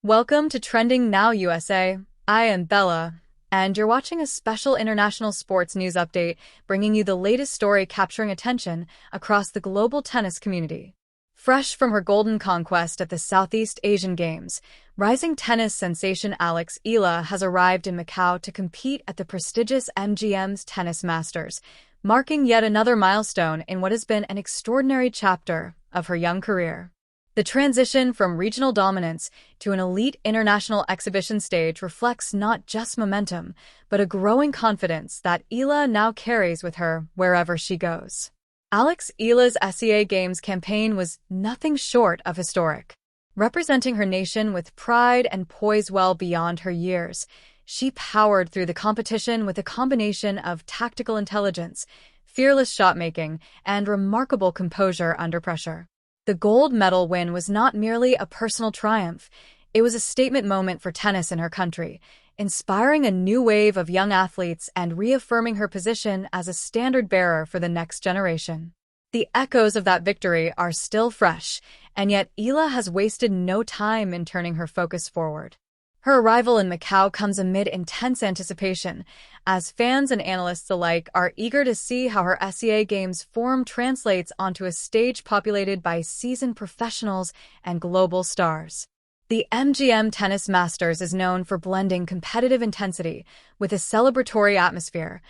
Welcome to Trending Now USA. I am Bella, and you're watching a special international sports news update bringing you the latest story capturing attention across the global tennis community. Fresh from her golden conquest at the Southeast Asian Games, rising tennis sensation Alex Eala has arrived in Macau to compete at the prestigious MGM's Tennis Masters, marking yet another milestone in what has been an extraordinary chapter of her young career. The transition from regional dominance to an elite international exhibition stage reflects not just momentum, but a growing confidence that Eala now carries with her wherever she goes. Alex Eala's SEA Games campaign was nothing short of historic. Representing her nation with pride and poise well beyond her years, she powered through the competition with a combination of tactical intelligence, fearless shot-making, and remarkable composure under pressure. The gold medal win was not merely a personal triumph, it was a statement moment for tennis in her country, inspiring a new wave of young athletes and reaffirming her position as a standard-bearer for the next generation. The echoes of that victory are still fresh, and yet Eala has wasted no time in turning her focus forward. Her arrival in Macau comes amid intense anticipation, as fans and analysts alike are eager to see how her SEA Games form translates onto a stage populated by seasoned professionals and global stars. The MGM Tennis Masters is known for blending competitive intensity with a celebratory atmosphere,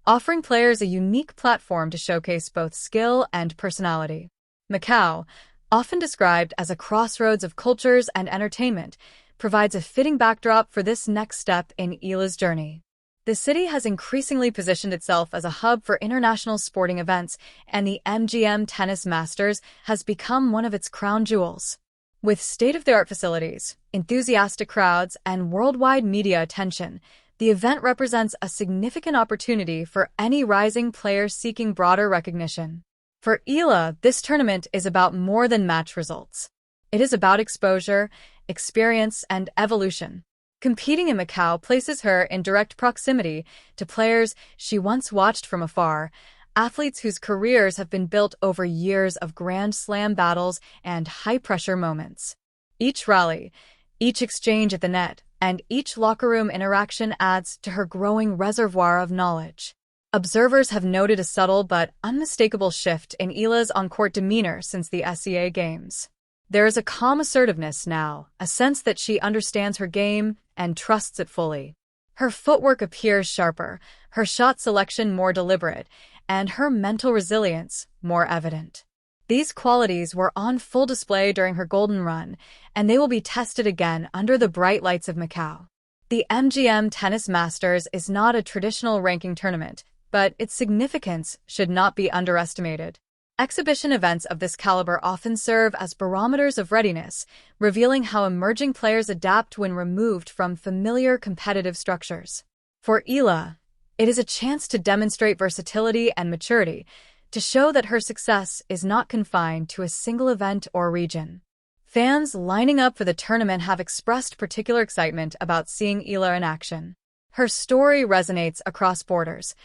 offering players a unique platform to showcase both skill and personality. Macau, often described as a crossroads of cultures and entertainment, provides a fitting backdrop for this next step in Eala's journey. The city has increasingly positioned itself as a hub for international sporting events, and the MGM Tennis Masters has become one of its crown jewels. With state-of-the-art facilities, enthusiastic crowds, and worldwide media attention, the event represents a significant opportunity for any rising player seeking broader recognition. For Eala, this tournament is about more than match results. It is about exposure, experience, and evolution. Competing in Macau places her in direct proximity to players she once watched from afar, athletes whose careers have been built over years of Grand Slam battles and high-pressure moments. Each rally, each exchange at the net, and each locker room interaction adds to her growing reservoir of knowledge. Observers have noted a subtle but unmistakable shift in Eala's on-court demeanor since the SEA Games. There is a calm assertiveness now, a sense that she understands her game and trusts it fully. Her footwork appears sharper, her shot selection more deliberate, and her mental resilience more evident. These qualities were on full display during her golden run, and they will be tested again under the bright lights of Macau. The MGM Tennis Masters is not a traditional ranking tournament, but its significance should not be underestimated. Exhibition events of this caliber often serve as barometers of readiness, revealing how emerging players adapt when removed from familiar competitive structures. For Eala, it is a chance to demonstrate versatility and maturity, to show that her success is not confined to a single event or region. Fans lining up for the tournament have expressed particular excitement about seeing Eala in action. Her story resonates across borders,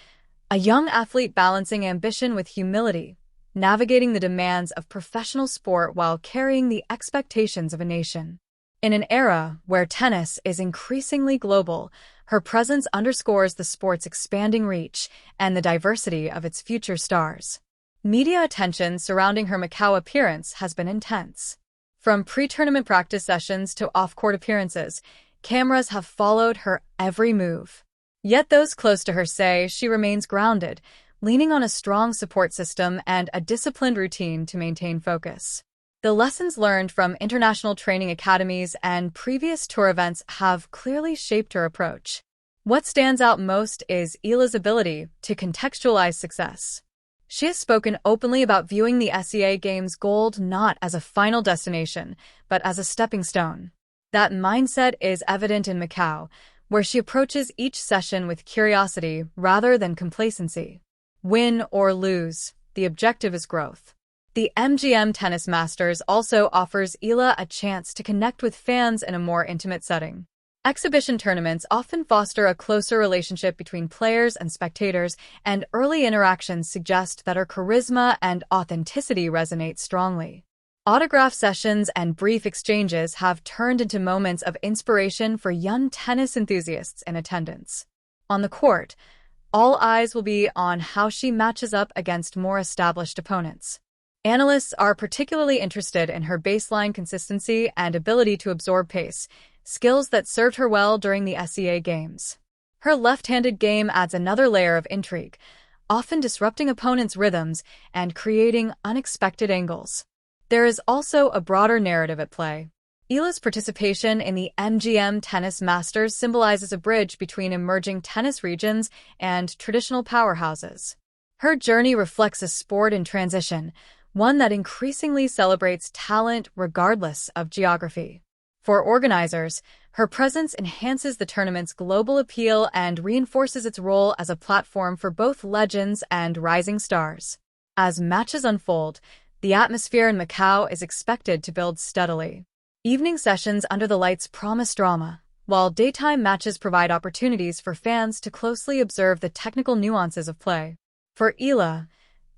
a young athlete balancing ambition with humility, navigating the demands of professional sport while carrying the expectations of a nation. In an era where tennis is increasingly global, her presence underscores the sport's expanding reach and the diversity of its future stars. Media attention surrounding her Macau appearance has been intense. From pre-tournament practice sessions to off-court appearances, cameras have followed her every move. Yet those close to her say she remains grounded, leaning on a strong support system and a disciplined routine to maintain focus. The lessons learned from international training academies and previous tour events have clearly shaped her approach. What stands out most is Eala's ability to contextualize success. She has spoken openly about viewing the SEA Games gold not as a final destination, but as a stepping stone. That mindset is evident in Macau, where she approaches each session with curiosity rather than complacency. Win or lose, the objective is growth. The MGM Tennis Masters also offers Eala a chance to connect with fans in a more intimate setting. Exhibition tournaments often foster a closer relationship between players and spectators, and early interactions suggest that her charisma and authenticity resonate strongly. Autograph sessions and brief exchanges have turned into moments of inspiration for young tennis enthusiasts in attendance. On the court, all eyes will be on how she matches up against more established opponents. Analysts are particularly interested in her baseline consistency and ability to absorb pace, skills that served her well during the SEA Games. Her left-handed game adds another layer of intrigue, often disrupting opponents' rhythms and creating unexpected angles. There is also a broader narrative at play. Eala's participation in the MGM Tennis Masters symbolizes a bridge between emerging tennis regions and traditional powerhouses. Her journey reflects a sport in transition, one that increasingly celebrates talent regardless of geography. For organizers, her presence enhances the tournament's global appeal and reinforces its role as a platform for both legends and rising stars. As matches unfold, the atmosphere in Macau is expected to build steadily. Evening sessions under the lights promise drama, while daytime matches provide opportunities for fans to closely observe the technical nuances of play. For Eala,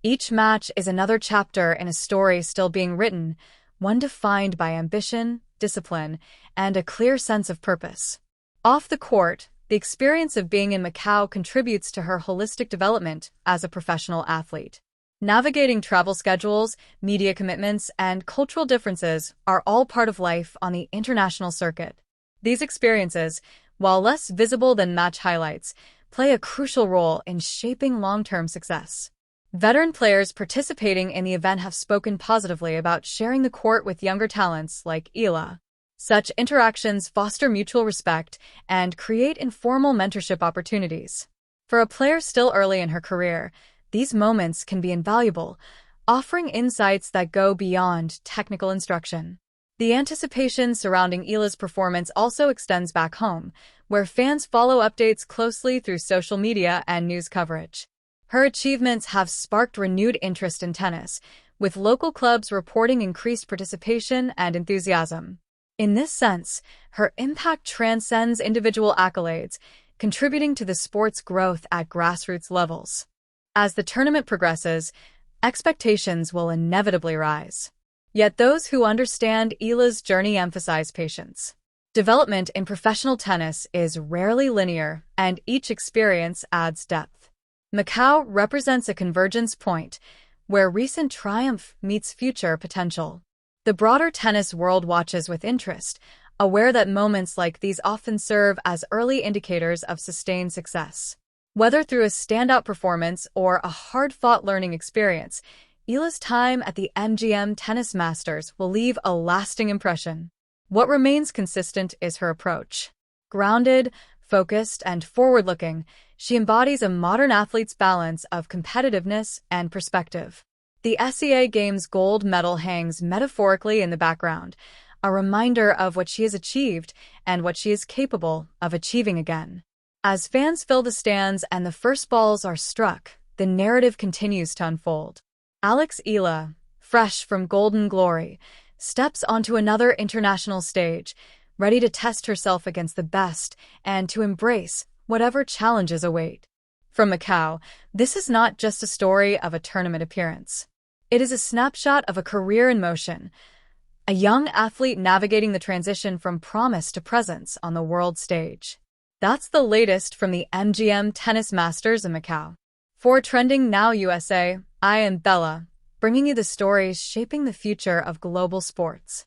each match is another chapter in a story still being written, one defined by ambition, discipline, and a clear sense of purpose. Off the court, the experience of being in Macau contributes to her holistic development as a professional athlete. Navigating travel schedules, media commitments, and cultural differences are all part of life on the international circuit. These experiences, while less visible than match highlights, play a crucial role in shaping long-term success. Veteran players participating in the event have spoken positively about sharing the court with younger talents like Eala. Such interactions foster mutual respect and create informal mentorship opportunities. For a player still early in her career, these moments can be invaluable, offering insights that go beyond technical instruction. The anticipation surrounding Eala's performance also extends back home, where fans follow updates closely through social media and news coverage. Her achievements have sparked renewed interest in tennis, with local clubs reporting increased participation and enthusiasm. In this sense, her impact transcends individual accolades, contributing to the sport's growth at grassroots levels. As the tournament progresses, expectations will inevitably rise. Yet those who understand Eala's journey emphasize patience. Development in professional tennis is rarely linear, and each experience adds depth. Macau represents a convergence point, where recent triumph meets future potential. The broader tennis world watches with interest, aware that moments like these often serve as early indicators of sustained success. Whether through a standout performance or a hard-fought learning experience, Eala's time at the MGM Tennis Masters will leave a lasting impression. What remains consistent is her approach. Grounded, focused, and forward-looking, she embodies a modern athlete's balance of competitiveness and perspective. The SEA Games gold medal hangs metaphorically in the background, a reminder of what she has achieved and what she is capable of achieving again. As fans fill the stands and the first balls are struck, the narrative continues to unfold. Alex Eala, fresh from golden glory, steps onto another international stage, ready to test herself against the best and to embrace whatever challenges await. From Macau, this is not just a story of a tournament appearance. It is a snapshot of a career in motion, a young athlete navigating the transition from promise to presence on the world stage. That's the latest from the MGM Tennis Masters in Macau. For Trending Now USA, I am Bella, bringing you the stories shaping the future of global sports.